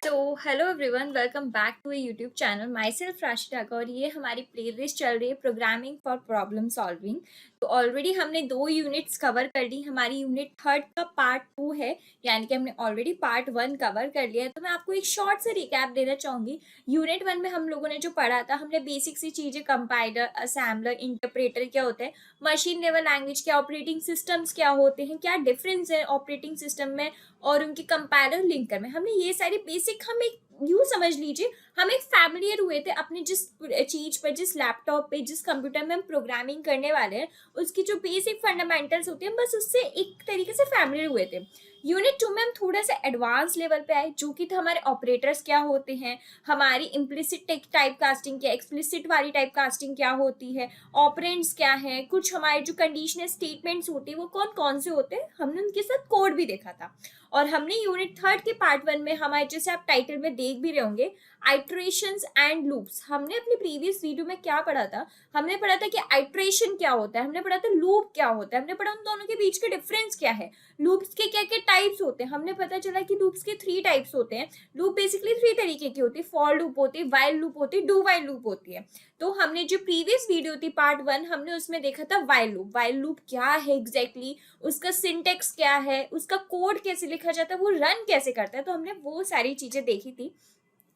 Hello everyone, welcome back to YouTube channel. Myself Rashi Thakur और ये हमारी प्लेलिस्ट चल रही है प्रोग्रामिंग फॉर प्रॉब्लम सॉल्विंग। तो ऑलरेडी हमने 2 यूनिट्स कवर कर ली। हमारी यूनिट थर्ड का पार्ट 2 है, यानी कि हमने ऑलरेडी पार्ट 1 कवर कर लिया है। तो मैं आपको एक शॉर्ट से रिकैप देना चाहूँगी। यूनिट 1 में हम लोगों ने जो पढ़ा था, हमने बेसिक सी चीज़ें, कंपाइलर, असेंबलर, इंटरप्रेटर क्या होता है, मशीन लेवल लैंग्वेज क्या, ऑपरेटिंग सिस्टम्स क्या होते हैं, क्या डिफरेंस है ऑपरेटिंग सिस्टम में और उनके कंपाइलर लिंकर में। हमने ये सारी बेसिक, हम एक यूं समझ लीजिए, हम एक फैमिलियर हुए थे अपने जिस चीज पर, जिस लैपटॉप पे, जिस कंप्यूटर में हम प्रोग्रामिंग करने वाले हैं, उसकी जो बेसिक फंडामेंटल्स होती हैं, बस उससे एक तरीके से फैमिलियर हुए थे। यूनिट 2 में हम थोड़ा सा एडवांस लेवल पे आए, जो कि था हमारे ऑपरेटर्स क्या होते हैं, हमारी इम्प्लिसिट टाइप कास्टिंग क्या, एक्सप्लिसिट वाली टाइप कास्टिंग क्या होती है, ऑपरेंड्स क्या है, कुछ हमारे जो कंडीशनल स्टेटमेंट्स होते हैं वो कौन कौन से होते हैं, हमने उनके साथ कोड भी देखा था। और हमने यूनिट थर्ड के पार्ट 1 में हमारे, जैसे आप टाइटल में देख भी रहे होंगे, आइट्रेशंस एंड लूप्स। हमने अपनी प्रीवियस वीडियो में क्या पढ़ा था, हमने पढ़ा था कि आइट्रेशन क्या होता है, हमने पढ़ा था लूप क्या होता है, हमने पढ़ा उन दोनों के बीच का डिफरेंस क्या है, लूप्स के क्या क्या टाइप्स होते हैं। हमने पता चला कि लूप्स के 3 टाइप्स होते हैं। लूप बेसिकली 3 तरीके की होती है, फॉर लूप होती है, वाइल लूप होती है, डू वाइल लूप होती है। तो हमने जो प्रीवियस वीडियो थी पार्ट 1, हमने उसमें देखा था वाइल लूप। वाइल लूप क्या है एग्जैक्टली, उसका सिंटेक्स क्या है, उसका कोड कैसे लिखा जाता है, वो रन कैसे करता है, तो हमने वो सारी चीजें देखी थी।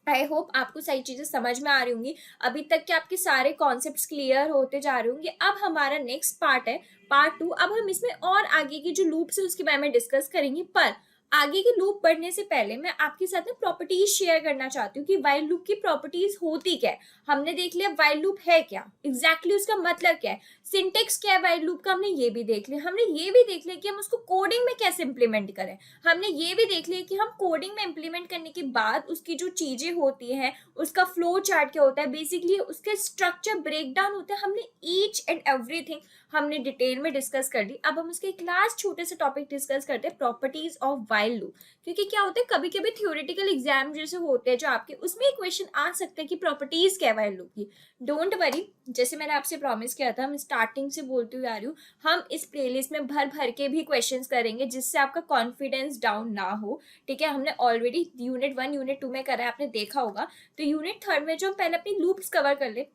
आई होप आपको सारी चीजें समझ में आ रही होंगी, अभी तक के आपके सारे कॉन्सेप्ट्स क्लियर होते जा रहे होंगे। अब हमारा नेक्स्ट पार्ट है पार्ट 2। अब हम इसमें और आगे की जो लूप्स है उसके बारे में डिस्कस करेंगे, पर आगे की लूप बढ़ने से पहले मैं आपके साथ में प्रॉपर्टीज शेयर करना चाहती हूँ कि वाइल लूप की प्रॉपर्टीज होती क्या है। हमने देख लिया वाइल लूप है क्या, एग्जैक्टली उसका मतलब क्या है, सिंटेक्स क्या है वाइल लूप का, हमने ये भी देख लिया। हमने ये भी देख लिया कि हम उसको कोडिंग में कैसे इंप्लीमेंट करें। हमने ये भी देख लिया कि हम कोडिंग में इंप्लीमेंट करने के बाद उसकी जो चीजें होती हैं, उसका फ्लो चार्ट क्या होता है, बेसिकली उसके स्ट्रक्चर ब्रेकडाउन होता है। हमने ईच एंड एवरीथिंग हमने डिटेल में डिस्कस कर ली। अब हम उसके एक लास्ट छोटे से टॉपिक डिस्कस करते हैं, प्रॉपर्टीज ऑफ वाइल लूप। क्योंकि क्या होता है, कभी कभी थियोरेटिकल एग्जाम जैसे होते हैं जो आपके, उसमें एक क्वेश्चन आ सकता है कि प्रॉपर्टीज क्या है वाइल लूप की। डोंट वरी, जैसे मैंने आपसे प्रॉमिस किया था, हम स्टार्टिंग से बोलती हुई आ रही हूँ, हम इस प्लेलिस्ट में भर भर के भी क्वेश्चंस करेंगे जिससे आपका कॉन्फिडेंस डाउन ना हो। ठीक है, हमने ऑलरेडी यूनिट 1 यूनिट 2 में करा है, आपने देखा होगा। तो यूनिट थर्ड में जो हम पहले अपनी लूप्स कवर कर ले,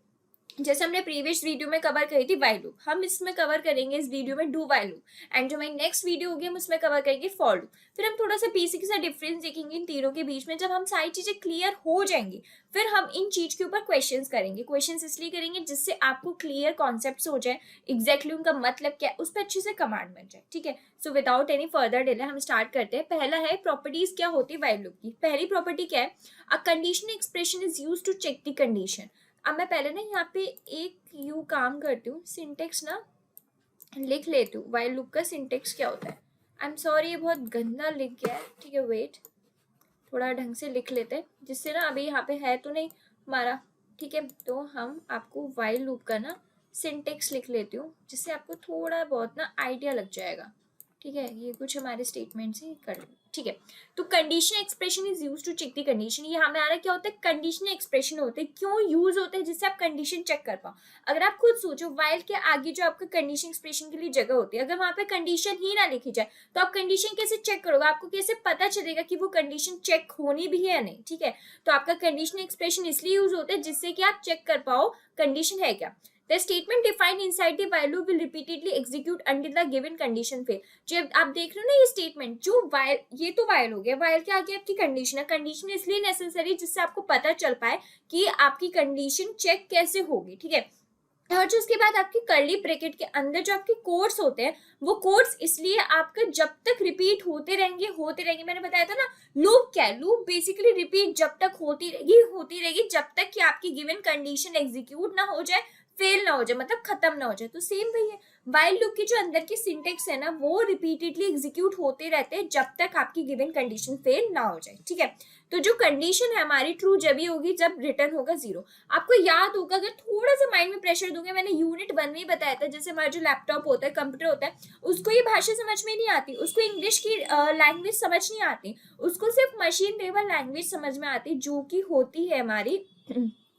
जैसे हमने प्रीवियस वीडियो में कवर करी थी वाइल लूप, हम इसमें कवर करेंगे इस वीडियो में डू वाइल लूप। एंड जो हमारी नेक्स्ट वीडियो होगी हम उसमें कवर करेंगे फॉर लूप। फिर हम थोड़ा सा बेसिक सा डिफरेंस देखेंगे इन तीनों के बीच में। जब हम सारी चीजें क्लियर हो जाएंगी, फिर हम इन चीज के ऊपर क्वेश्चंस करेंगे। क्वेश्चंस इसलिए करेंगे जिससे आपको क्लियर कॉन्सेप्ट्स हो जाए, एग्जैक्टली उनका मतलब क्या है, उस पर अच्छे से कमांड बन जाए। ठीक है, so without any further delay हम स्टार्ट करते हैं। पहला है प्रॉपर्टीज क्या होती है वाइल लूप की। पहली प्रॉपर्टी क्या है, a conditional expression is used to check the condition. अब मैं पहले ना यहाँ पे एक यू काम करती हूँ, सिंटेक्स ना लिख लेती हूँ, वाइल लूप का सिंटेक्स क्या होता है। आई एम सॉरी, ये बहुत गंदा लिख गया है। ठीक है, वेट, थोड़ा ढंग से लिख लेते हैं, जिससे ना अभी यहाँ पे है तो नहीं हमारा। ठीक है, तो हम आपको वाइल लूप का ना सिंटेक्स लिख लेती हूँ, जिससे आपको थोड़ा बहुत ना आइडिया लग जाएगा। ठीक है, ये कुछ हमारे स्टेटमेंट से कर लो। ठीक है, तो conditional expression is use to check the condition. ये हमें आ रहा क्या होता है, कंडीशनल एक्सप्रेशन होते हैं। क्यों यूज होते हैं, जिससे आप कंडीशन चेक कर पाओ। अगर आप खुद सोचो, वाइल के आगे जो आपका कंडीशन एक्सप्रेशन के लिए जगह होती है, अगर वहां पे कंडीशन ही ना लिखी जाए तो आप कंडीशन कैसे चेक करोगे, आपको कैसे पता चलेगा कि वो कंडीशन चेक होनी भी है या नहीं। ठीक है, तो आपका कंडीशनल एक्सप्रेशन इसलिए यूज होता है जिससे कि आप चेक कर पाओ कंडीशन है क्या। The statement defined inside the while loop will repeatedly execute until the given condition fail। जब आप देख रहे हो ना ये स्टेटमेंट, जो वाइल, ये तो वाइल हो गया, वाइल के आगे आपकी कंडीशन है। कंडीशन इसलिए नेसेसरी जिससे आपको पता चल पाए कि आपकी कंडीशन चेक कैसे होगी। ठीक है, और जो उसके बाद आपकी कर्ली ब्रैकेट के अंदर जो आपके कोड्स होते हैं, वो कोड्स इसलिए आपका जब तक रिपीट होते रहेंगे होते रहेंगे। मैंने बताया था ना, लूप क्या है, लूप बेसिकली रिपीट जब तक होती रहेगी जब तक कि आपकी गिवन कंडीशन एग्जीक्यूट ना हो जाए, फेल ना हो जाए, मतलब खत्म ना हो जाए। तो सेम वही है, वाइल लूप की जो अंदर की सिंटेक्स है ना, वो रिपीटेडली एग्जीक्यूट होते रहते हैं जब तक आपकी गिवन कंडीशन फेल ना हो जाए। ठीक है, तो जो कंडीशन है हमारी ट्रू जब ही होगी जब रिटर्न होगा 0। आपको याद होगा, अगर थोड़ा सा माइंड में प्रेशर दूंगा, मैंने यूनिट 1 में ही बताया था, जैसे हमारा जो लैपटॉप होता है, कंप्यूटर होता है, उसको ये भाषा समझ में नहीं आती, उसको इंग्लिश की लैंग्वेज समझ नहीं आती, उसको सिर्फ मशीन लेवल लैंग्वेज समझ में आती, जो कि होती है हमारी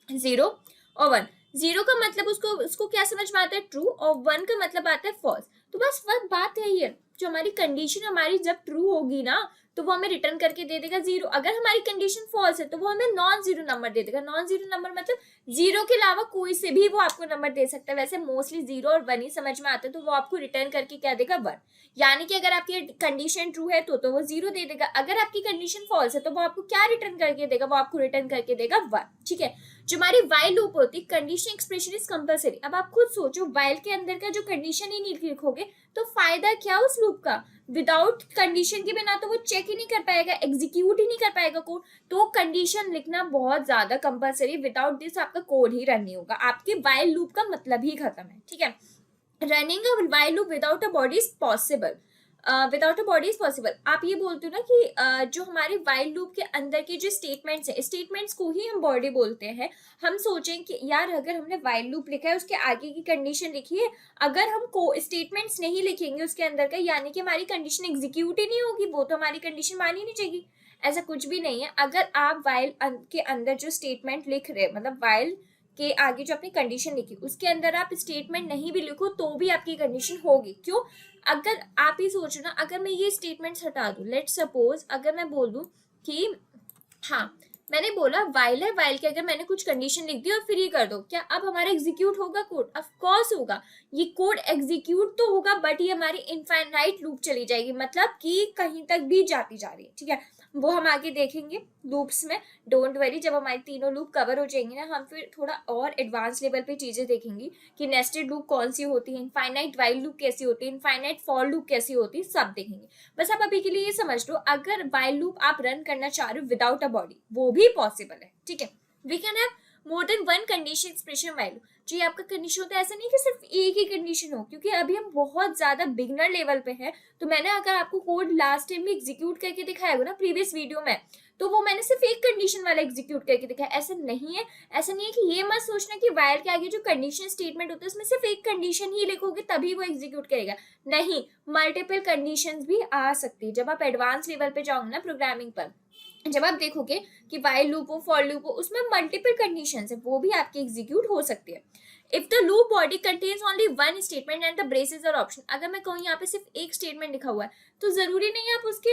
0 और 1। 0 का मतलब उसको क्या समझ में आता है, ट्रू, और 1 का मतलब आता है फॉल्स। तो बस बात यही है, जो हमारी कंडीशन हमारी जब ट्रू होगी ना, तो वो हमें रिटर्न करके दे देगा 0। अगर हमारी कंडीशन फॉल्स है तो वो हमें नॉन जीरो नंबर दे देगा। नॉन जीरो नंबर मतलब 0 के अलावा कोई से भी वो आपको नंबर दे सकता है। वैसे मोस्टली 0 और 1 ही समझ में आता है, तो वो आपको रिटर्न करके क्या देगा 1। यानी कि अगर आपकी कंडीशन ट्रू है तो वो 0 दे देगा। अगर आपकी कंडीशन फॉल्स है तो वो आपको क्या रिटर्न करके देगा, वो आपको रिटर्न करके देगा 1। ठीक है, जो हमारी वाइल लूप होती है, कंडीशन एक्सप्रेशन इज कंपलसरी। अब आप खुद सोचो, वाइल के अंदर का जो कंडीशन ही नहीं लिखोगे तो फायदा क्या उस लूप का। विदाउट कंडीशन के बिना तो वो चेक ही नहीं कर पाएगा, एग्जीक्यूट ही नहीं कर पाएगा कोड। तो कंडीशन लिखना बहुत ज्यादा कंपलसरी। विदाउट दिस आपका कोड ही रन नहीं होगा, आपके वाइल लूप का मतलब ही खत्म है। ठीक है, running a while loop without a body is possible. Without a body is possible. आप ये बोलते हो ना कि जो हमारे वाइल लूप के अंदर के जो स्टेटमेंट्स है, स्टेटमेंट्स को ही हम बॉडी बोलते हैं। हम सोचें कि यार अगर हमने वाइल लूप लिखा है, उसके आगे की कंडीशन लिखी है, अगर हम को स्टेटमेंट्स नहीं लिखेंगे उसके अंदर का, यानी कि हमारी कंडीशन एग्जीक्यूट ही नहीं होगी, वो तो हमारी कंडीशन मानी नहीं जाएगी। ऐसा कुछ भी नहीं है। अगर आप वाइल के अंदर जो स्टेटमेंट लिख रहे हैं, मतलब वाइल के आगे जो अपनी कंडीशन लिखी, उसके अंदर आप स्टेटमेंट नहीं भी लिखो तो भी आपकी कंडीशन होगी। क्यों? अगर आप ही सोचो ना, अगर मैं ये स्टेटमेंट्स हटा दूं, लेट सपोज अगर मैं बोल दूं कि हाँ, मैंने बोला वाइल है, वाइल के अगर मैंने कुछ कंडीशन लिख दी और फिर ये कर दो, क्या अब हमारा एग्जीक्यूट होगा कोड? ऑफ कोर्स होगा। ये कोड एग्जीक्यूट तो होगा, बट ये हमारी इनफाइनाइट लूप चली जाएगी, मतलब कि कहीं तक भी जाती जा रही है। ठीक है, वो हम आगे देखेंगे लूप्स में। डोंट वरी, जब हमारी तीनों लूप कवर हो जाएंगे ना, हम फिर थोड़ा और एडवांस लेवल पे चीजें देखेंगी कि नेस्टेड लूप कौन सी होती है, इनफाइनाइट वाइल लूप कैसी होती है, इनफाइनाइट फॉर लूप कैसी होती है, सब देखेंगे। बस आप अभी के लिए ये समझ लो, अगर वाइल लूप आप रन करना चाह रहे हो विदाउट अ बॉडी, वो भी पॉसिबल है। ठीक है, we can have more than one condition expression while loop. जो आपका कंडीशन होता है, ऐसा नहीं कि सिर्फ एक ही कंडीशन हो, क्योंकि अभी हम बहुत ज्यादा बिगनर लेवल पे हैं। तो मैंने अगर आपको कोड लास्ट टाइम भी एग्जीक्यूट करके दिखाया होगा ना प्रीवियस वीडियो में, तो वो मैंने सिर्फ एक कंडीशन वाला एग्जीक्यूट करके दिखाया। ऐसा नहीं है, ऐसा नहीं है कि ये मत सोचना कि वाइल के आगे जो कंडीशन स्टेटमेंट होता है उसमें सिर्फ एक कंडीशन ही लिखोगे तभी वो एग्जीक्यूट करेगा। नहीं, मल्टीपल कंडीशंस भी आ सकती है। जब आप एडवांस लेवल पे जाओगे ना प्रोग्रामिंग पर, जब आप देखोगे कि वाइल लूप हो, फॉर लूप हो, उसमें मल्टीपल कंडीशंस है, वो भी आपकी एग्जीक्यूट हो सकती है। If the loop body contains only one statement and the braces are option. अगर मैं कहूँ यहाँ पे सिर्फ एक स्टेटमेंट लिखा हुआ है, तो जरूरी नहीं है आप उसके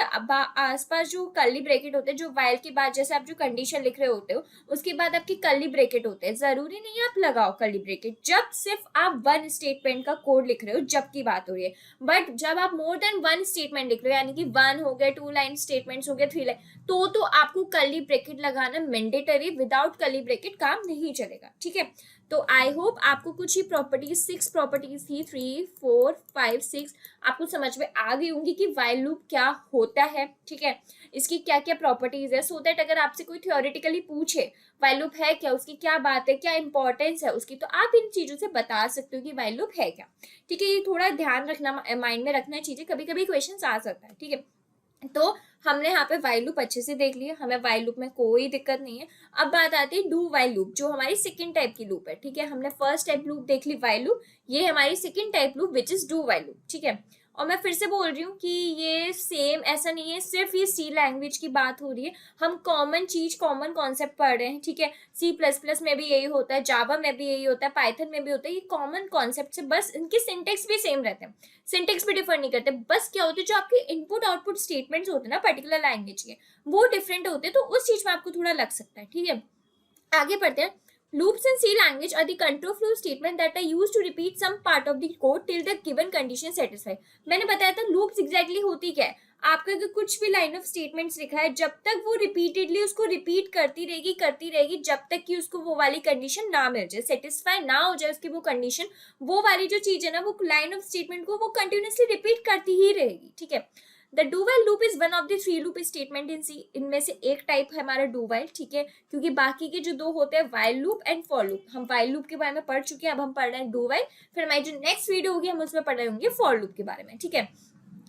आसपास जो कर्ली ब्रैकेट होते हैं, जो वाइल के बाद जैसे आप जो कंडीशन लिख रहे होते हो उसके बाद आपके कर्ली ब्रैकेट होते हैं, जरूरी नहीं है आप लगाओ कर्ली ब्रैकेट जब सिर्फ आप वन स्टेटमेंट का कोड लिख रहे हो, जब की बात हो रही है। बट जब आप मोर देन वन स्टेटमेंट लिख रहे हो, यानी कि 1 हो गया, 2 लाइन स्टेटमेंट्स हो गया, 3 लाइन, तो आपको कर्ली ब्रैकेट लगाना मैंडेटरी। विदाउट कर्ली ब्रैकेट काम नहीं चलेगा। ठीक है, तो आई होप आपको कुछ ही प्रॉपर्टीज, 6 प्रॉपर्टीज थी, 3, 4, 5, 6, आपको समझ में आ गई होंगी कि वाइल लूप क्या होता है। ठीक है, इसकी क्या क्या प्रॉपर्टीज है, सो दैट अगर आपसे कोई थियोरेटिकली पूछे वाइल लूप है क्या, उसकी क्या बात है, क्या इंपॉर्टेंस है उसकी, तो आप इन चीजों से बता सकते हो कि वाइल लूप है क्या। ठीक है, ये थोड़ा ध्यान रखना, माइंड में रखना चीजें, कभी कभी क्वेश्चन आ सकता है। ठीक है, तो हमने यहाँ पे वाइल लूप अच्छे से देख लिया, हमें वाइल लूप में कोई दिक्कत नहीं है। अब बात आती है डू वाइल लूप, जो हमारी सेकंड टाइप की लूप है। ठीक है, हमने फर्स्ट टाइप लूप देख ली वाइल लूप, ये हमारी second type loop which is do while loop. ठीक है, और मैं फिर से बोल रही हूँ कि ये सेम ऐसा नहीं है सिर्फ ये सी लैंग्वेज की बात हो रही है, हम कॉमन चीज, कॉमन कॉन्सेप्ट पढ़ रहे हैं। ठीक है, C++ में भी यही होता है, जावा में भी यही होता है, पाइथन में भी होता है, ये कॉमन कॉन्सेप्ट है, बस इनके सिंटेक्स भी सेम रहते हैं, सिंटेक्स भी डिफर नहीं करते। बस क्या होता है, जो आपके इनपुट आउटपुट स्टेटमेंट्स होते हैं ना पर्टिकुलर लैंग्वेज के, वो डिफरेंट होते हैं, तो उस चीज में आपको थोड़ा लग सकता है। ठीक है, आगे बढ़ते हैं। Loops in C language are the control flow statement that are used to repeat some part of the code till the given condition satisfied। मैंने बताया था loops exactly होती क्या है। आपका अगर कुछ भी लाइन ऑफ स्टेटमेंट्स लिखा है, जब तक वो रिपीटेडली उसको रिपीट करती रहेगी जब तक कि उसको वो वाली कंडीशन ना मिल जाए, सेटिस्फाई ना हो जाए उसकी वो कंडीशन, वो वाली जो चीज है ना, वो लाइन ऑफ स्टेटमेंट को वो कंटिन्यूसली रिपीट करती ही रहेगी। ठीक है, the do while loop is one of the 3 loop statement in C. इनमें से एक टाइप है हमारा डू वाइल। ठीक है, क्योंकि बाकी के जो 2 होते हैं while loop and for loop, हम वाइल लूप के बारे में पढ़ चुके हैं, अब हम पढ़ रहे हैं डू वाइल। फिर हमारी जो नेक्स्ट वीडियो होगी हम उसमें पढ़ रहे होंगे फॉर लूप के बारे में। ठीक है,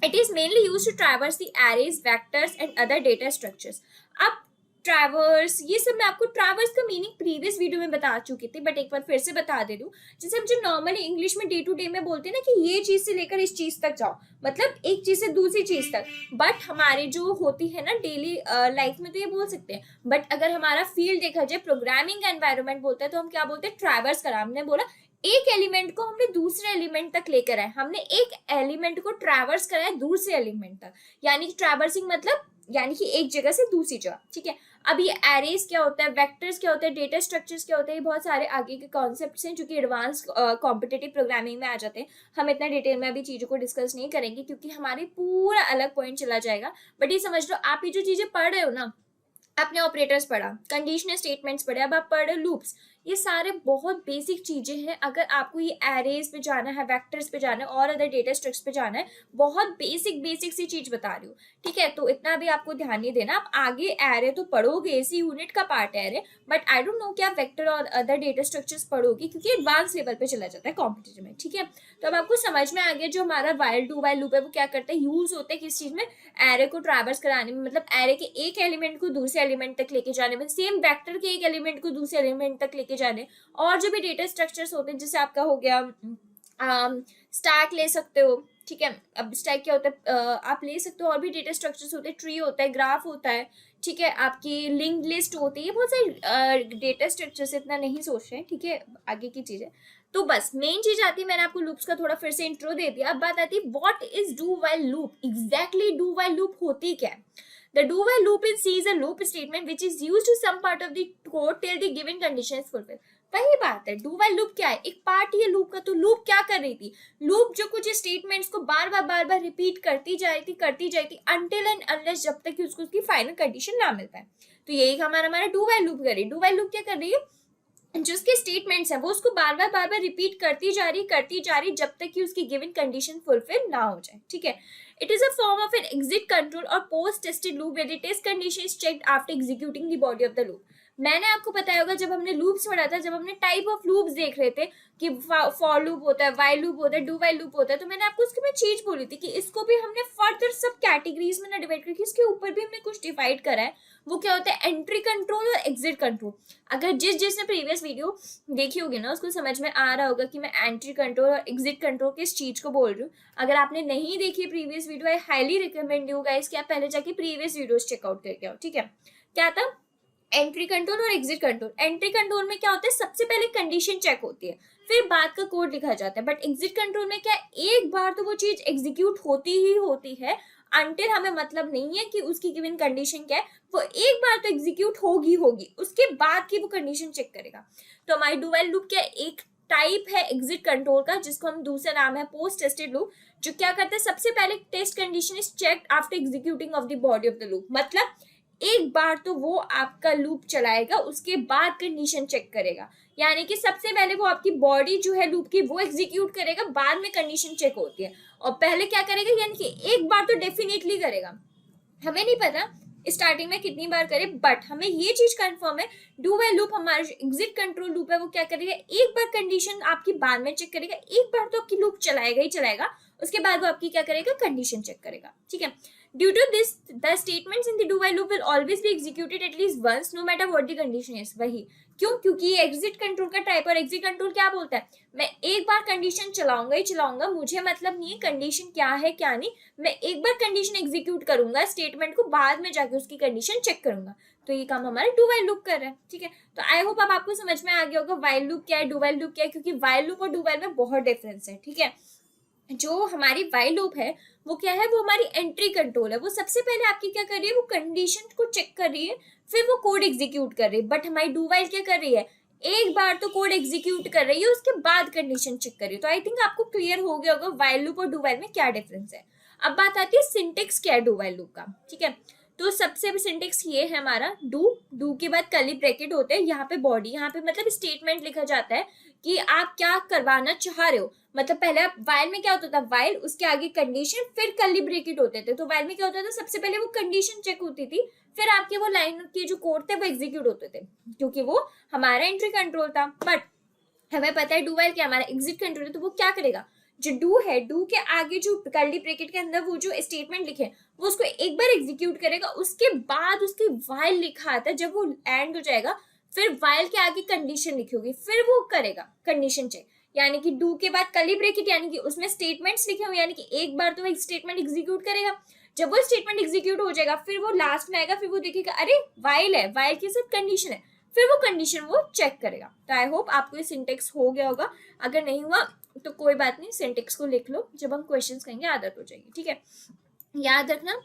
it is mainly used to traverse the arrays, vectors and other data structures. अब ट्रैवर्स, ये सब मैं आपको ट्रैवर्स का मीनिंग प्रीवियस वीडियो में बता चुकी थी, बट एक बार फिर से बता दे दूं। जैसे हम जो नॉर्मली इंग्लिश में डे टू डे में बोलते हैं ना कि ये चीज से लेकर इस चीज तक जाओ, मतलब एक चीज से दूसरी चीज तक, बट हमारे जो होती है ना डेली लाइफ में तो ये बोल सकते हैं। बट अगर हमारा फील्ड देखा जाए, प्रोग्रामिंग एनवायरनमेंट बोलता है, तो हम क्या बोलते हैं, ट्रैवर्स करा। हमने बोला एक एलिमेंट को हमने दूसरे एलिमेंट तक लेकर आए, हमने एक एलिमेंट को ट्रैवर्स कराया दूसरे एलिमेंट तक, यानी कि ट्रैवर्सिंग मतलब यानी कि एक जगह से दूसरी जगह, ठीक है। अब ये एरेज क्या होता है, वेक्टर्स क्या होता है, डेटा स्ट्रक्चर्स क्या होते हैं, ये बहुत सारे आगे के कॉन्सेप्ट्स हैं जो कि एडवांस कॉम्पिटिटिव प्रोग्रामिंग में आ जाते हैं। हम इतना डिटेल में अभी चीज़ों को डिस्कस नहीं करेंगे क्योंकि हमारे पूरा अलग पॉइंट चला जाएगा। बट ये समझ लो, आप ये जो चीज़ें पढ़ रहे हो ना, आपने ऑपरेटर्स पढ़ा, कंडीशनल स्टेटमेंट्स पढ़े, अब आप पढ़ रहे हो लूप्स, ये सारे बहुत बेसिक चीजें हैं। अगर आपको ये एरेज पे जाना है, वेक्टर्स पे जाना है और अदर डेटा स्ट्रक्चर्स पे जाना है, बहुत बेसिक बेसिक सी चीज बता रही हूँ, ठीक है। तो इतना भी आपको ध्यान नहीं देना, आप आगे एरे तो पढ़ोगे, इसी यूनिट का पार्ट है array, but I don't know कि आप वेक्टर और अदर डेटा स्ट्रक्चर्स पढ़ोगे क्योंकि एडवांस लेवल पे चला जाता है कॉम्पिटिटिव में, ठीक है। तो अब आपको समझ में आ गया जो हमारा वाइल डू वाइल लूप है वो क्या करता है, यूज होता है किस चीज में, एरे को ट्रैवर्स कराने में, मतलब एरे के एक एलिमेंट को दूसरे एलिमेंट तक लेके जाने में, सेम वेक्टर के एक एलिमेंट को दूसरे एलिमेंट तक लेके जाने, और जो भी डेटा स्ट्रक्चर्स होते हैं जैसे आपका हो गया स्टैक ले सकते हो, ठीक है। अब स्टैक क्या होता है, आप ले सकते हो, और भी डेटा स्ट्रक्चर्स होते हैं, ट्री होता है, ग्राफ होता है, ठीक है, आपकी लिंक्ड लिस्ट होती है, बहुत सारी डेटा स्ट्रक्चर्स, इतना नहीं सोच रहे हैं, ठीक है, आगे की चीजें। तो बस मेन चीज आती है, मैंने आपको लूप्स का थोड़ा फिर से इंट्रो दे दिया। अब बात आती है what is do while loop, exactly do while loop होती क्या है। The do while loop in C is a loop statement which is used to some part of the code till the given condition is fulfilled. वही बात है, do while loop क्या है, एक part ये लूप का। तो लूप क्या कर रही थी, लूप जो कुछ स्टेटमेंट्स को बार बार रिपीट करती जा रही थी अनटिल एंड अनलेस, जब तक कि उसको उसकी फाइनल कंडीशन ना मिल पाए। तो यही हमारा डू वाइल लूप कर रही है। डू वाइल लूप क्या कर रही है, जो उसके स्टेटमेंट्स है वो उसको बार बार रिपीट करती जा रही जब तक कि उसकी गिवन कंडीशन फुलफिल ना हो जाए, ठीक है। It is a form of an exit control और post tested loop where the test condition is checked after executing the body of the loop. मैंने आपको बताया होगा जब हमने लूप्स पढ़ा था, जब हमने टाइप ऑफ लूप्स देख रहे थे कि फॉर लूप होता है, वाइल लूप होता है, डू वाइल लूप होता है, तो मैंने आपको उसकी मैं चीज बोली थी कि इसको भी हमने फर्दर सब कैटेगरीज में ना डिवाइड करके इसके ऊपर भी हमने कुछ डिवाइड करा है। वो क्या होता है, एंट्री कंट्रोल और एग्जिट कंट्रोल। अगर जिसने प्रीवियस वीडियो देखी होगी ना उसको समझ में आ रहा होगा कि मैं एंट्री कंट्रोल और एग्जिट कंट्रोल किस चीज को बोल रही हूँ। अगर आपने नहीं देखी previous video, I highly recommend you guys कि आप पहले जाके प्रीवियस वीडियोस चेकआउट करके आओ, ठीक है। क्या था, एंट्री कंट्रोल और एग्जिट कंट्रोल। एंट्री कंट्रोल में क्या होता है, सबसे पहले कंडीशन चेक होती है, फिर बाद का कोड लिखा जाता है। बट एग्जिट कंट्रोल में क्या, एक बार तो वो चीज एग्जीक्यूट होती ही होती है, अनटिल हमें मतलब नहीं है कि उसकी गिवन कंडीशन क्या है, वो एक बार तो एग्जीक्यूट होगी उसके बाद की वो कंडीशन चेक करेगा। तो हमारी डू व्हाइल लूप क्या, एक टाइप है एग्जिट कंट्रोल का, जिसको हम दूसरा नाम है पोस्ट टेस्टेड लूप, जो क्या करते हैं, सबसे पहले test condition is checked after executing of the body of the loop. मतलब एक बार तो वो आपका लूप चलाएगा, उसके बाद कंडीशन चेक करेगा, यानी कि सबसे पहले वो आपकी बॉडी जो है लूप की वो एग्जीक्यूट करेगा, बाद में कंडीशन चेक होती है। और पहले क्या करेगा, यानी कि एक बार तो डेफिनेटली करेगा, हमें नहीं पता स्टार्टिंग में कितनी बार करे, बट हमें ये चीज कंफर्म है डू वाइल लूप, हमारा जो एग्जिट कंट्रोल लूप है वो क्या करेगा, एक बार कंडीशन आपकी बाद में चेक करेगा, एक बार तो आपकी लूप चलाएगा ही चलाएगा, उसके बाद वो आपकी क्या करेगा, कंडीशन चेक करेगा, ठीक है। Due to this, the statements in the do while loop will always be executed at least once, no matter what the condition is. वही क्यों, क्योंकि ये एग्जिट कंट्रोल का टाइप, और एग्जिट कंट्रोल क्या बोलता है, मैं एक बार कंडीशन चलाऊंगा ही चलाऊंगा, मुझे मतलब नहीं है कंडीशन क्या है क्या नहीं, मैं एक बार कंडीशन एग्जीक्यूट करूंगा स्टेटमेंट को, बाद में जाके उसकी कंडीशन चेक करूंगा। तो ये काम हमारा डू वाइल लूप कर रहा है, ठीक है। तो आई होप अब आपको समझ में आ गया होगा वाइल लूप क्या है, डू वाइल लूप क्या है, क्योंकि वाइल लूप और डू वाइल में बहुत डिफरेंस है, ठीक है। जो हमारी वाइल लूप है वो क्या है, वो हमारी एंट्री कंट्रोल है, वो सबसे पहले आपकी क्या कर रही है, वो कंडीशन को चेक कर रही है, फिर वो कोड एग्जीक्यूट कर रही है। बट हमारी डू वाइल क्या कर रही है, एक बार तो कोड एग्जीक्यूट कर रही है, उसके बाद कंडीशन चेक कर रही है। तो आई थिंक आपको क्लियर हो गया होगा वाइल लूप और डू वाइल में क्या डिफरेंस है। अब बात आती है सिंटेक्स क्या है डू वाइल लूप का, ठीक है। तो सबसे सिंटेक्स ये है हमारा, डू के बाद कर्ली ब्रैकेट होते हैं, यहाँ पे बॉडी, यहाँ पे मतलब स्टेटमेंट लिखा जाता है कि आप क्या करवाना चाह रहे हो। मतलब पहले वाइल में क्या होता था, वाइल उसके आगे कंडीशन फिर कर्ली ब्रैकेट होते थे। तो वाइल में क्या होता था, सबसे पहले वो कंडीशन चेक होती थी, फिर आपके वो लाइन के जो कोड थे वो एग्जीक्यूट होते थे, क्योंकि वो हमारा एंट्री कंट्रोल था। बट हमें पता है डू वाइल क्या हमारा एग्जिट कंट्रोल है, तो वो क्या करेगा, जो डू है, डू के आगे जो कर्ली ब्रैकेट के अंदर वो जो स्टेटमेंट लिखे वो उसको एक बार एग्जीक्यूट करेगा, उसके बाद उसके वाइल लिखा आता है, जब वो एंड हो जाएगा फिर वाइल के आगे कंडीशन लिखी होगी, फिर वो करेगा कंडीशन चेक। यानी कि डू के बाद कर्ली ब्रैकेट, यानी कि उसमें स्टेटमेंट्स लिखे हुए, यानी कि एक बार तो वो स्टेटमेंट एग्जीक्यूट करेगा, जब वो स्टेटमेंट एग्जीक्यूट हो जाएगा फिर वो लास्ट में आएगा, फिर वो देखेगा अरे वाइल है, वाइल के साथ कंडीशन है, फिर वो कंडीशन वो चेक करेगा। तो आई होप आपको ये सिंटेक्स हो गया होगा, अगर नहीं हुआ तो कोई बात नहीं, सिंटेक्स को लिख लो, जब हम क्वेश्चंस करेंगे आदत हो जाएगी, ठीक है। याद रखना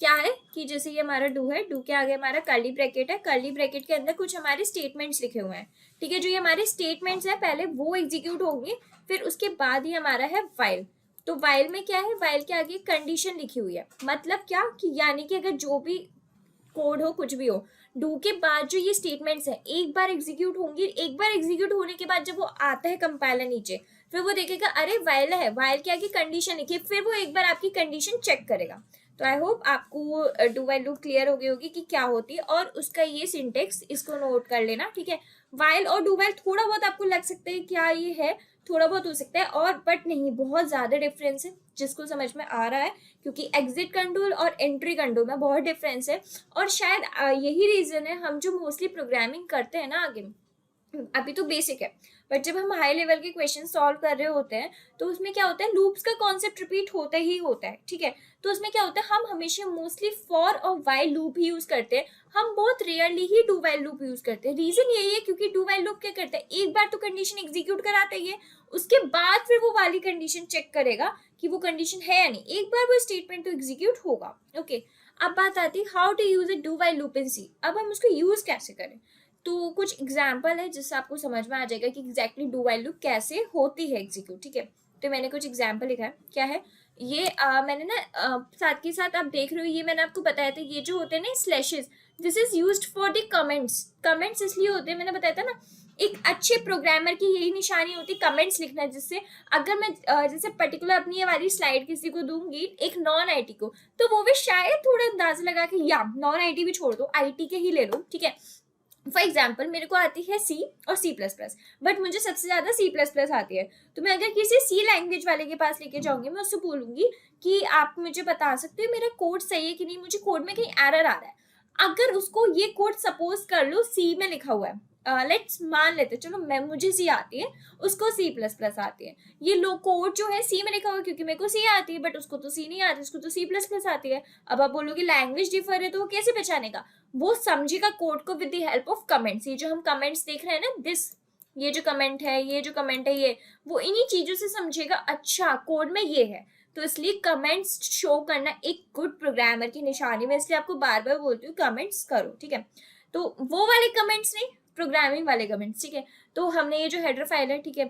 क्या है कि जैसे ये हमारा डू है, डू के आगे हमारा कर्ली ब्रैकेट है, कर्ली ब्रैकेट के अंदर कुछ हमारे स्टेटमेंट्स लिखे हुए हैं, ठीक है। जो ये हमारे स्टेटमेंट्स है पहले वो एग्जीक्यूट होंगे, फिर उसके बाद ही हमारा है वाइल। तो वाइल में क्या है, वाइल के आगे कंडीशन लिखी हुई है, मतलब क्या कि यानी कि अगर जो भी कोड हो कुछ भी हो, डू के बाद जो ये स्टेटमेंट्स है एक बार एग्जीक्यूट होंगी, एक बार एग्जीक्यूट होने के बाद जब वो आता है कंपाइलर नीचे, फिर वो देखेगा अरे वाइल है, वाइल के आगे कंडीशन लिखी, फिर वो एक बार आपकी कंडीशन चेक करेगा। तो आई होप आपको डू वाइल लूप क्लियर हो गई होगी कि क्या होती है और उसका ये सिंटेक्स, इसको नोट कर लेना, ठीक है। वाइल और डू वाइल थोड़ा बहुत आपको लग सकता है क्या ये है, थोड़ा बहुत हो सकता है, और बट नहीं, बहुत ज्यादा डिफरेंस है जिसको समझ में आ रहा है, क्योंकि एग्जिट कंट्रोल और एंट्री कंट्रोल में बहुत डिफरेंस है। और शायद यही रीजन है हम जो मोस्टली प्रोग्रामिंग करते हैं ना आगे, अभी तो बेसिक है, बट जब हम हाई लेवल के क्वेश्चन सॉल्व कर रहे होते हैं तो उसमें क्या होता है, लूप्स का कॉन्सेप्ट रिपीट होता ही होता है, ठीक है। तो उसमें क्या होता है, हम हमेशा मोस्टली फॉर और वाइल लूप ही यूज करते हैं, हम बहुत rarely he do while loop use करते हैं। रीजन यही है क्योंकि डू वाइल लूप क्या करता है, एक बार तो कंडीशन एग्जीक्यूट कराता ही है, उसके बाद फिर वो वाली कंडीशन चेक करेगा कि वो कंडीशन है या नहीं, एक बार वो स्टेटमेंट तो एग्जीक्यूट होगा। ओके, अब बात आती है how to use a do while loop in C. अब हम उसको यूज कैसे करें, तो कुछ एग्जाम्पल है जिससे आपको समझ में आ जाएगा कि एग्जैक्टली डू वाइल लूप कैसे होती है एग्जीक्यूट, ठीक है। तो मैंने कुछ एग्जाम्पल लिखा है, क्या है ये, मैंने ना साथ के साथ आप देख रहे हो, ये मैंने आपको बताया था, ये जो होते हैं ना slashes, this is used for the comments. Comments इसलिए होते हैं, मैंने बताया था ना, एक अच्छे प्रोग्रामर की यही निशानी होती है कमेंट्स लिखना, जिससे अगर मैं जैसे पर्टिकुलर अपनी ये वाली स्लाइड किसी को दूंगी, एक नॉन आईटी को, तो वो भी शायद थोड़ा अंदाजा लगा के, या नॉन आईटी भी छोड़ दो, आईटी के ही ले लो, ठीक है। फॉर एग्जाम्पल मेरे को आती है सी और सी प्लस प्लस, बट मुझे सबसे ज्यादा सी प्लस प्लस आती है। तो मैं अगर किसी सी लैंग्वेज वाले के पास लेके जाऊंगी, मैं उससे बोलूंगी कि आप मुझे बता सकते हो मेरा कोड सही है कि नहीं, मुझे कोड में कहीं एरर आ रहा है। अगर उसको ये कोड सपोज कर लो सी में लिखा हुआ है, लेट्स मान लेते, चलो मैं मुझे सी आती है, उसको सी प्लस प्लस आती है, ये लो कोड जो है सी में लिखा हुआ है क्योंकि मेरे को सी आती है, बट उसको तो सी नहीं आती, उसको तो सी प्लस प्लस आती है। अब आप बोलोगे लैंग्वेज डिफर है, तो वो कैसे पहचानेगा, वो समझेगा कोड को with the help of comments. ये जो हम कमेंट्स देख रहे हैं ना, दिस, ये जो कमेंट है, ये जो कमेंट है, ये वो इन्हीं चीजों से समझेगा, अच्छा कोड में ये है। तो इसलिए कमेंट्स शो करना एक गुड प्रोग्रामर की निशानी, मैं इसलिए आपको बार बार बोलती हूँ कमेंट्स करो, ठीक है। तो वो वाले कमेंट्स नहीं, प्रोग्रामिंग वाले कमेंट्स, ठीक है। तो हमने ये जो हेडर फाइल है, ठीक है,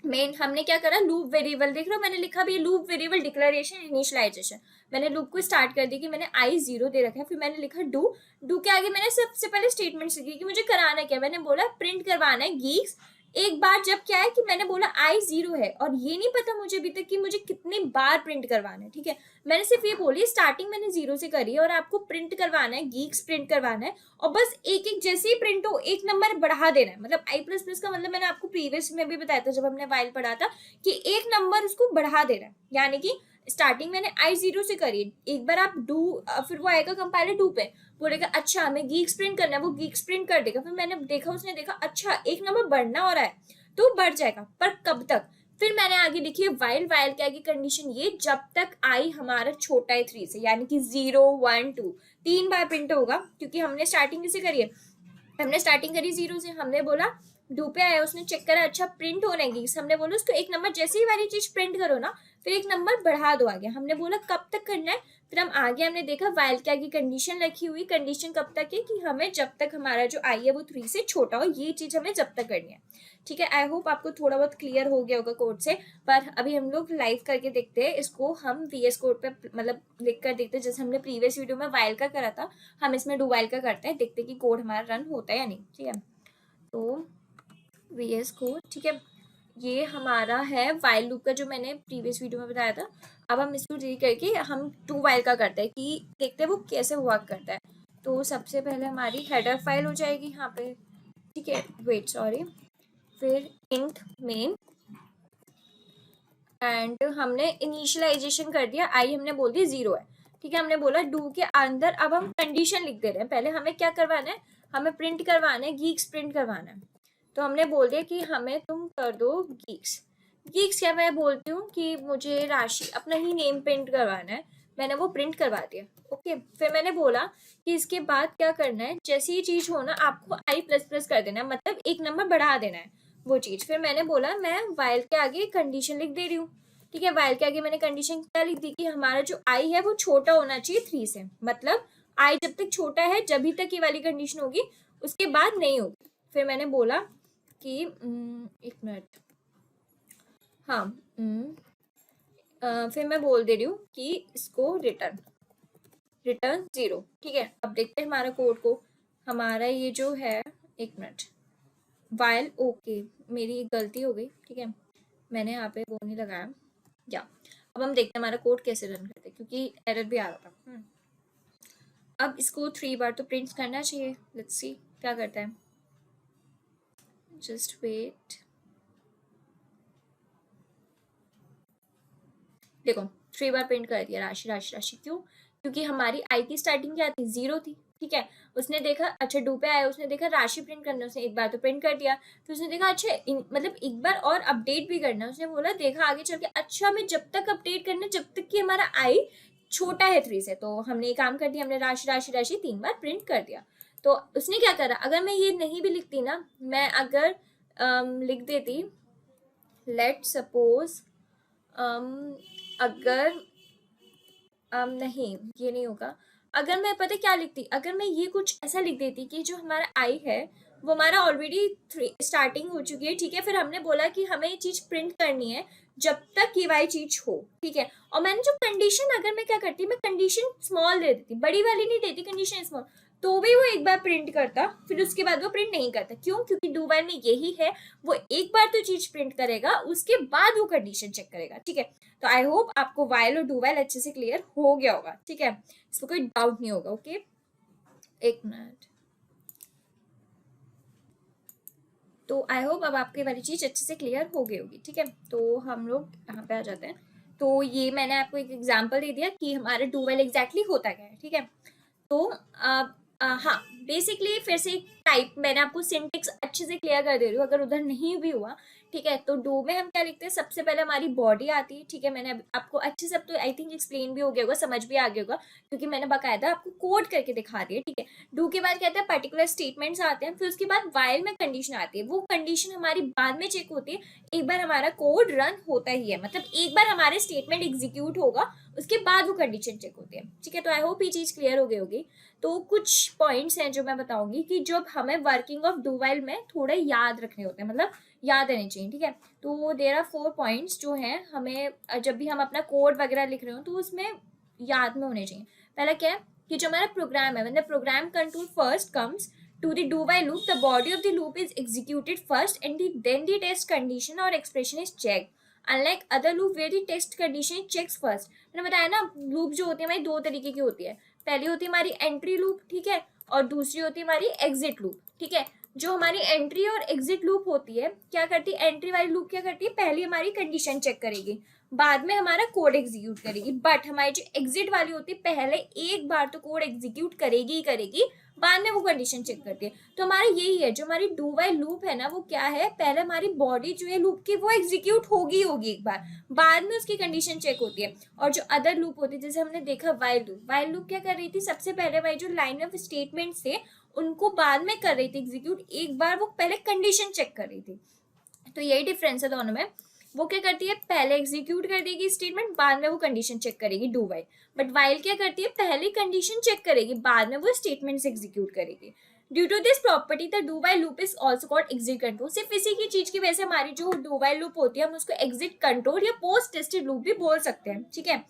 मेन हमने क्या करा, लूप वेरिएबल देख रहे हो, मैंने लिखा भी लूप वेरिएबल डिक्लेरेशन इनिशियलाइजेशन। मैंने लूप को स्टार्ट कर दी कि मैंने आई 0 दे रखा है, फिर मैंने लिखा डू, डू के आगे मैंने सबसे पहले स्टेटमेंट लिखी कि मुझे कराना क्या, मैंने बोला प्रिंट करवाना है गीक्स। एक बार जब क्या है कि मैंने बोला आई 0 है, और ये नहीं पता मुझे अभी तक कि मुझे कितनी बार प्रिंट करवाना है, ठीक है। मैंने सिर्फ ये बोली स्टार्टिंग मैंने 0 से करी है, और आपको प्रिंट करवाना है, गीक्स प्रिंट करवाना है, और बस एक एक जैसे ही प्रिंट हो एक नंबर बढ़ा देना है। मतलब आई प्लस प्लस का मतलब मैंने आपको प्रीवियस में भी बताया था जब हमने वाइल पढ़ा था, कि एक नंबर उसको बढ़ा देना है, यानी कि स्टार्टिंग मैंने आई 0 से करी, एक बार आप डू, फिर वो आएगा कंपाइलर डू पे, बोलेगा अच्छा हमें गीक्स प्रिंट करना है, वो गीक्स प्रिंट कर देगा। फिर मैंने देखा, उसने देखा अच्छा एक नंबर बढ़ना हो रहा है, तो बढ़ जाएगा, पर कब तक। फिर मैंने आगे लिखी है वाइल, वाइल के आगे कंडीशन ये, जब तक आई हमारा छोटा है 3 से, यानी कि 0 1 2 3 बार प्रिंट होगा, क्योंकि हमने स्टार्टिंग किसे करी है, हमने स्टार्टिंग करी 0 से, हमने बोला डू पे आया, उसने चेक करा अच्छा प्रिंट होने की, हमने बोला उसको एक नंबर जैसे ही वाली चीज प्रिंट करो ना, फिर एक नंबर बढ़ा दो आगे। हमने बोला कब तक करना है, फिर हम आगे हमने देखा वाइल के आगे कंडीशन रखी हुई, कंडीशन कब तक है कि हमें जब तक हमारा जो आई है वो 3 से छोटा हो, ये चीज हमें जब तक करनी है, ठीक है। आई होप आपको थोड़ा बहुत क्लियर हो गया होगा कोड से। पर अभी हम लोग लाइव करके देखते हैं इसको, हम VS कोड पे मतलब लिख कर देखते हैं, जैसे हमने प्रीवियस वीडियो में वाइल का करा था, हम इसमें डू वाइल का करते हैं, देखते हैं कि कोड हमारा रन होता है या नहीं, ठीक है। तो VS कोड, ठीक है, ये हमारा है वाइल लूप का जो मैंने प्रीवियस वीडियो में बताया था। अब हम इसको री करके हम डू वाइल का करते हैं कि देखते हैं वो कैसे वर्क करता है। तो सबसे पहले हमारी हेडर फाइल हो जाएगी यहाँ पे, ठीक है, वेट सॉरी, फिर इंट मेन, एंड हमने इनिशियलाइजेशन कर दिया, आई हमने बोल दिया 0 है, ठीक है। हमने बोला डू के अंदर अब हम कंडीशन लिख दे रहे हैं, पहले हमें क्या करवाना है, हमें प्रिंट करवाना है, गीक्स प्रिंट करवाना है। तो हमने बोल दिया कि हमें तुम कर दो गीक्स, गीक्स क्या, मैं बोलती हूँ कि मुझे राशि अपना ही नेम प्रिंट करवाना है, मैंने वो प्रिंट करवा दिया, ओके। फिर मैंने बोला कि इसके बाद क्या करना है, जैसी ये चीज हो ना आपको आई प्लस प्लस कर देना है, मतलब एक नंबर बढ़ा देना है वो चीज। फिर मैंने बोला मैं वाइल के आगे कंडीशन लिख दे रही हूँ, ठीक है। वाइल के आगे मैंने कंडीशन क्या लिख दी कि हमारा जो आई है वो छोटा होना चाहिए 3 से, मतलब आई जब तक छोटा है जब भी तक ये वाली कंडीशन होगी, उसके बाद नहीं होगी। फिर मैंने बोला कि एक मिनट, हाँ फिर मैं बोल दे रही हूँ कि इसको रिटर्न 0। ठीक है। अब देखते हैं हमारा कोड को। हमारा ये जो है, एक मिनट, वाइल ओके, मेरी एक गलती हो गई। ठीक है, मैंने यहाँ पे वो नहीं लगाया या। अब हम देखते हैं हमारा कोड कैसे रन करते हैं, क्योंकि एरर भी आ रहा था। अब इसको 3 बार तो प्रिंट करना चाहिए। लेट्स सी क्या करता है, जस्ट वेट। देखो 3 बार प्रिंट कर दिया राशि राशि राशि। क्यों? क्योंकि हमारी आई की स्टार्टिंग क्या थी, 0 थी। ठीक है, उसने देखा अच्छा डू पे आया, उसने देखा राशि प्रिंट करना, उसने एक बार तो प्रिंट कर दिया। फिर उसने देखा अच्छा मतलब एक बार और अपडेट भी करना, उसने बोला देखा आगे चल के अच्छा हमें जब तक अपडेट करना जब तक कि हमारा आई छोटा है 3 से। तो हमने ये काम कर दिया, हमने राशि राशि राशि 3 बार प्रिंट कर दिया। तो उसने क्या करा, अगर मैं ये नहीं भी लिखती ना, मैं अगर लिख देती लेट सपोज अगर नहीं ये नहीं होगा। अगर मैं पता क्या लिखती, अगर मैं ये कुछ ऐसा लिख देती कि जो हमारा आई है वो हमारा ऑलरेडी स्टार्टिंग हो चुकी है। ठीक है, फिर हमने बोला कि हमें ये चीज प्रिंट करनी है जब तक ये वाली चीज हो। ठीक है, और मैंने जो कंडीशन, अगर मैं क्या करती, मैं कंडीशन स्मॉल दे देती, बड़ी वाली नहीं देती, कंडीशन स्मॉल, तो भी वो एक बार प्रिंट करता, फिर उसके बाद वो प्रिंट नहीं करता। क्यों? क्योंकि डू व्हाइल में यही है, वो एक बार तो चीज प्रिंट करेगा, उसके बाद वो कंडीशन चेक करेगा। ठीक है, तो आई होप आपको वाइल और डू वाइल अच्छे से क्लियर हो गया होगा। ठीक है, इसमें कोई डाउट नहीं होगा। ओके, एक मिनट। तो आई होप अब आपको ये वाली चीज अच्छे से क्लियर हो गई होगी। ठीक है, तो हम लोग यहाँ पे आ जाते हैं। तो ये मैंने आपको एक एग्जांपल दे दिया कि हमारा डू वाइल एग्जैक्टली होता क्या है। ठीक है, तो हाँ बेसिकली फिर से टाइप मैंने आपको सिंटेक्स अच्छे से क्लियर कर दे रही हूँ, अगर उधर नहीं भी हुआ। ठीक है, तो डू में हम क्या लिखते हैं, सबसे पहले हमारी बॉडी आती है। ठीक है, मैंने आपको अच्छे से, अब तो आई थिंक एक्सप्लेन भी हो गया होगा, समझ भी आ गया होगा, क्योंकि मैंने बाकायदा आपको कोड करके दिखा दिया। ठीक है, डू के बाद कहते हैं पर्टिकुलर स्टेटमेंट्स आते हैं, फिर उसके बाद वाइल में कंडीशन आती है। वो कंडीशन हमारी बाद में चेक होती है, एक बार हमारा कोड रन होता ही है, मतलब एक बार हमारे स्टेटमेंट एग्जीक्यूट होगा उसके बाद वो कंडीशन चेक होती है। ठीक है, तो आई होप ये चीज क्लियर हो गई होगी। तो कुछ पॉइंट्स हैं जो मैं बताऊंगी कि जब हमें वर्किंग ऑफ डू वाइल में थोड़े याद रखने होते हैं, मतलब याद रहने चाहिए। ठीक है, तो देयर आर 4 पॉइंट्स जो हैं हमें जब भी हम अपना कोड वगैरह लिख रहे हो तो उसमें याद में होने चाहिए। पहला क्या है कि जो हमारा प्रोग्राम है, मतलब program control first comes to the do while loop, the body of the loop is executed first and then the test condition or expression is checked, unlike other loop where the test condition is checks first। मैंने बताया ना, loop जो होती है हमारी 2 तरीके की होती है। पहली होती है हमारी एंट्री लूप, ठीक है, और दूसरी होती है हमारी एग्जिट लूप। ठीक है, जो हमारी एंट्री और एग्जिट लूप होती है, क्या करती है एंट्री वाली लूप, क्या करती है पहले हमारी कंडीशन चेक करेगी, बाद में हमारा कोड एग्जीक्यूट करेगी। बट हमारी जो एग्जिट वाली होती है, पहले एक बार तो कोड एग्जीक्यूट करेगी ही करेगी, बाद में वो कंडीशन चेक करती है। तो हमारा यही है, जो हमारी डू वाइल लूप है ना, वो क्या है, पहले हमारी बॉडी जो है लूप की वो एग्जीक्यूट होगी एक बार, बाद में उसकी कंडीशन चेक होती है। और जो अदर लूप होती है, जैसे हमने देखा वाइल लूप क्या कर रही थी, सबसे पहले हमारी जो लाइन ऑफ स्टेटमेंट थे उनको बाद में कर रही थी एग्जीक्यूट, एक बार वो पहले कंडीशन चेक कर रही थी। तो यही डिफरेंस है दोनों में। वो क्या करती है, पहले एग्जीक्यूट कर देगी स्टेटमेंट, बाद में वो कंडीशन चेक करेगी, डू वाइल। बट वाइल क्या करती है, पहले कंडीशन चेक करेगी, बाद में वो स्टेटमेंट्स एग्जीक्यूट करेगी। Due to this property the do while loop is also called exit control. सिर्फ इसी की चीज की वजह से हमारी जो डू वाइल लूप होती है, हम उसको एग्जिट कंट्रोल या पोस्ट टेस्टेड लूप भी बोल सकते हैं। ठीक है,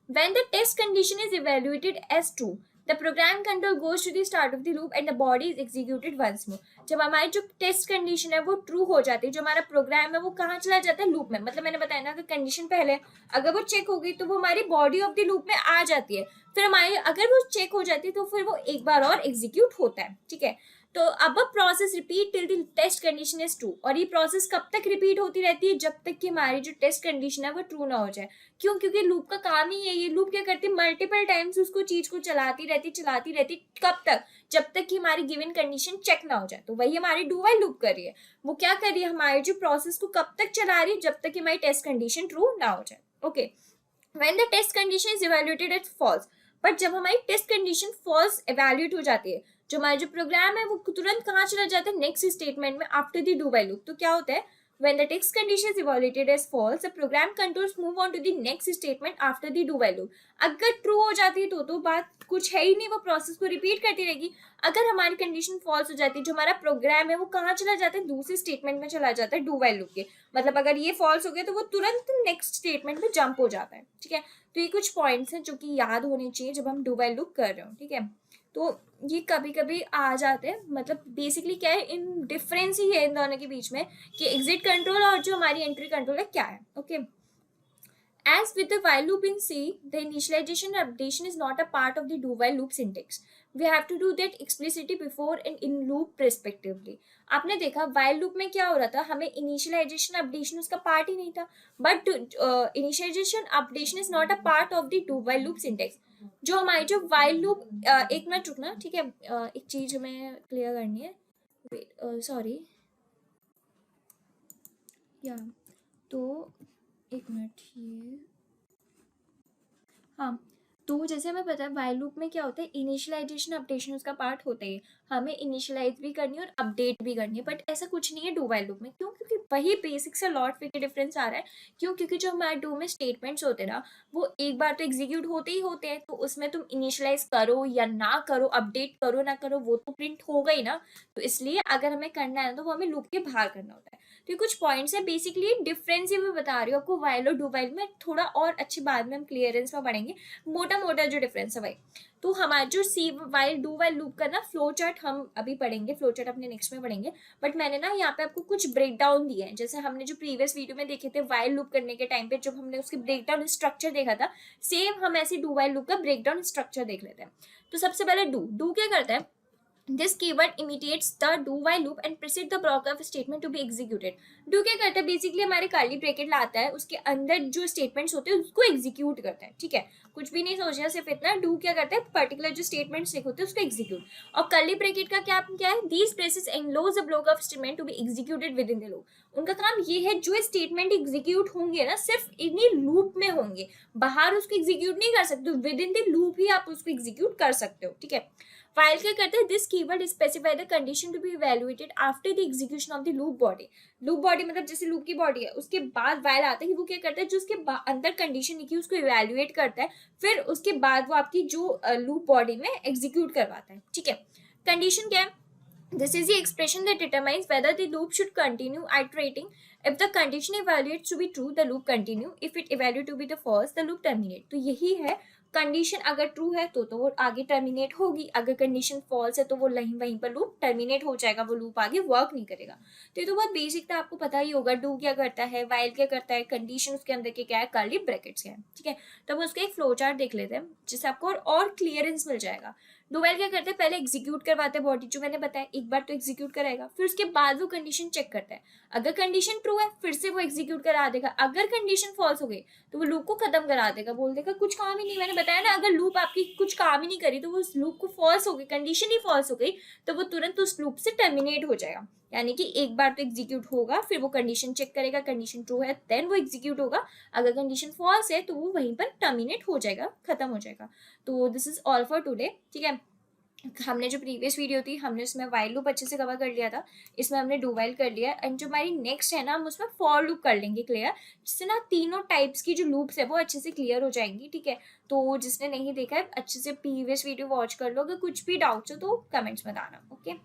when the test condition is evaluated as true, the program control goes to the start of the loop and the body is executed once more। जब हमारी जो टेस्ट कंडीशन है वो ट्रू हो जाती है, जो हमारा प्रोग्राम है वो कहाँ चला जाता है, लूप में। मतलब मैंने बताया ना कि कंडीशन पहले अगर वो चेक हो गई तो वो हमारी बॉडी ऑफ द लूप में आ जाती है, फिर हमारी अगर वो चेक हो जाती है तो फिर वो एक बार और एग्जीक्यूट होता है। ठीक है, तो अब process repeat till the test condition is true. और ये प्रोसेस कब तक रिपीट होती रहती है, जब तक कि हमारी जो टेस्ट कंडीशन है वो ट्रू ना हो जाए। क्यों? क्योंकि लूप का काम ही है, ये लूप क्या करती है, मल्टीपल टाइम्स उसको चीज को चलाती रहती। कब तक? जब तक कि हमारी गिवन कंडीशन चेक ना हो जाए। तो वही हमारी डू वाइल लूप कर रही है, वो क्या कर रही है, हमारे जो प्रोसेस को कब तक चला रही है, जब तक कि हमारी टेस्ट कंडीशन ट्रू ना हो जाए। Okay, when the test condition is evaluated as false, but जब हमारी टेस्ट कंडीशन फॉल्स इवैल्यूएट हो जाती है, जो हमारा जो प्रोग्राम है वो तुरंत कहाँ चला जाता है, नेक्स्ट स्टेटमेंट में after the do while loop. तो क्या होता है, When the text condition is evaluated as false, the program controls move on to the next statement after the do while loop. अगर ट्रू हो जाती है तो बात कुछ है ही नहीं, वो प्रोसेस को रिपीट करती रहेगी. अगर हमारी कंडीशन फॉल्स हो जाती है, जो हमारा प्रोग्राम है वो कहाँ चला जाता है, दूसरे स्टेटमेंट में चला जाता है डू वाइल लूप के. मतलब अगर ये फॉल्स हो गया तो वो तुरंत नेक्स्ट स्टेटमेंट में जंप हो जाता है. ठीक है, तो ये कुछ पॉइंट्स हैं जो कि याद होने चाहिए जब हम डू वाइल लूप कर रहे हो. ठीक है, तो ये कभी कभी आ जाते हैं. मतलब बेसिकली क्या है, इन डिफरेंस ही है इन दोनों के बीच में कि एग्जिट कंट्रोल और जो हमारी एंट्री कंट्रोल है क्या है. Okay, as with the while loop in C, the initialization and updation is not a part of the do while loop syntax. We have to do that explicitly before and in loop respectively. आपने देखा while loop में क्या हो रहा था, हमें initialization updation उसका part ही नहीं था. But initialization updation is not a part of the do while loop syntax. जो हमारी जो while loop एक मिनट रुकना. ठीक है, एक चीज हमें क्लियर करनी है. वेट, सॉरी, या तो एक मिनट, ये हाँ. तो जैसे हमें पता है while लूप में क्या होता है, इनिशियलाइजेशन अपडेशन उसका पार्ट होता है. हमें इनिशियलाइज भी करनी है और अपडेट भी करनी है. बट ऐसा कुछ नहीं है डू while लूप में. क्यों? क्योंकि वही बेसिक से लॉट फिर डिफरेंस आ रहा है. क्यों? क्योंकि जो हमारे डू में स्टेटमेंट्स होते हैं ना, वो एक बार तो एग्जीक्यूट होते ही होते हैं. तो उसमें तुम इनिशियलाइज करो या ना करो, अपडेट करो ना करो, वो तो प्रिंट होगा ही ना. तो इसलिए अगर हमें करना है तो वो हमें लूप के बाहर करना होता है. तो ये कुछ पॉइंट्स है. बेसिकली डिफरेंस ही मैं बता रही हूँ आपको while और डू while में. थोड़ा और अच्छी बाद में हम क्लियरेंस में पढ़ेंगे. मोटा मोटा जो डिफरेंस है भाई. तो हमारा जो सी वाइल डू वाइल लूप का ना फ्लो चार्ट हम अभी पढ़ेंगे. फ्लो चार्ट अपने नेक्स्ट में पढ़ेंगे. बट मैंने ना यहाँ पे आपको कुछ ब्रेक डाउन दिए हैं. जैसे हमने जो प्रीवियस वीडियो में देखे थे वाइल लूप करने के टाइम पे, जब हमने उसके ब्रेक डाउन स्ट्रक्चर देखा था, सेम हम ऐसे डू वाइल लूप का ब्रेक डाउन स्ट्रक्चर देख लेते हैं. तो सबसे पहले डू क्या करता है, this keyword imitates the do while loop and precedes the block of statement to be executed. do क्या करता है, बेसिकली हमारे कर्ली ब्रैकेट लाता है, उसके अंदर जो स्टेटमेंट्स होते हैं उसको एग्जीक्यूट करता है. ठीक है, कुछ भी नहीं सोचना, सिर्फ इतना. डू क्या करता है, पर्टिकुलर जो स्टेटमेंट्स होते हैं उसको एग्जीक्यूट. और कर्ली ब्रैकेट का क्या है, these braces enclose the block of statement to be executed within the loop. उनका काम ये है, जो स्टेटमेंट एग्जीक्यूट होंगे ना सिर्फ इन्हीं लूप में होंगे, बाहर उसको एग्जीक्यूट नहीं कर सकते. विद इन द लूप ही आप उसको एग्जीक्यूट कर सकते हो. ठीक है, while क्या करते हैं, this keyword specify the condition to be evaluated after the execution of the loop body. Loop body मतलब जैसे लूप की बॉडी है, उसके बाद while आता है कि वो क्या करता है, जो उसके अंदर कंडीशन लिखी है उसको इवैल्यूएट करता है. फिर उसके बाद वो आपकी जो लूप बॉडी में एग्जीक्यूट करवाता है. ठीक है, कंडीशन क्या है, this is the expression that determines whether the loop should continue iterating. If the condition evaluates to be true, the loop continue. If it evaluates to be the false, the loop terminate. तो यही है, condition अगर true है तो वो आगे terminate होगी. अगर कंडीशन फॉल्स है तो वो वहीं पर लूप टर्मिनेट हो जाएगा, वो लूप आगे वर्क नहीं करेगा. तो ये तो बहुत बेसिक था, आपको पता ही होगा. डू क्या करता है, वाइल क्या करता है, कंडीशन उसके अंदर के क्या है, कर्ली ब्रैकेट्स क्या है. ठीक है, तो हम उसका एक फ्लो चार्ट देख लेते हैं जिससे आपको और क्लियरेंस मिल जाएगा. डू वाइल क्या करते हैं, पहले एग्जीक्यूट करवाते हैं बॉडी, जो मैंने बताया एक बार तो एग्जीक्यूट कराएगा. फिर उसके बाद वो कंडीशन चेक करता है. अगर कंडीशन ट्रू है फिर से वो एग्जीक्यूट करा देगा. अगर कंडीशन फॉल्स हो गई तो वो लूप को खत्म करा देगा, बोल देगा कुछ काम ही नहीं. मैंने बताया ना, अगर लूप आपकी कुछ काम ही नहीं करी तो वो उस लूप को फॉल्स हो गई, कंडीशन ही फॉल्स हो गई, तो वो तुरंत उस लूप से टर्मिनेट हो जाएगा. यानी कि एक बार तो एग्जीक्यूट होगा, फिर वो कंडीशन चेक करेगा, कंडीशन ट्रू है देन वो एग्जीक्यूट होगा. अगर कंडीशन फॉल्स है तो वो वहीं पर टर्मिनेट हो जाएगा, खत्म हो जाएगा. तो this is all for today. ठीक है, हमने जो प्रीवियस वीडियो थी हमने उसमें वाइल लूप अच्छे से कवर कर लिया था, इसमें हमने डू वाइल कर लिया. एंड जो हमारी नेक्स्ट है ना, हम उसमें फॉर लूप कर लेंगे क्लियर, जिससे ना तीनों टाइप्स की जो लूप्स है वो अच्छे से क्लियर हो जाएंगी. ठीक है, तो जिसने नहीं देखा है अच्छे से प्रीवियस वीडियो वॉच कर लो. अगर कुछ भी डाउट्स हो तो कमेंट्स में बताना. ओके.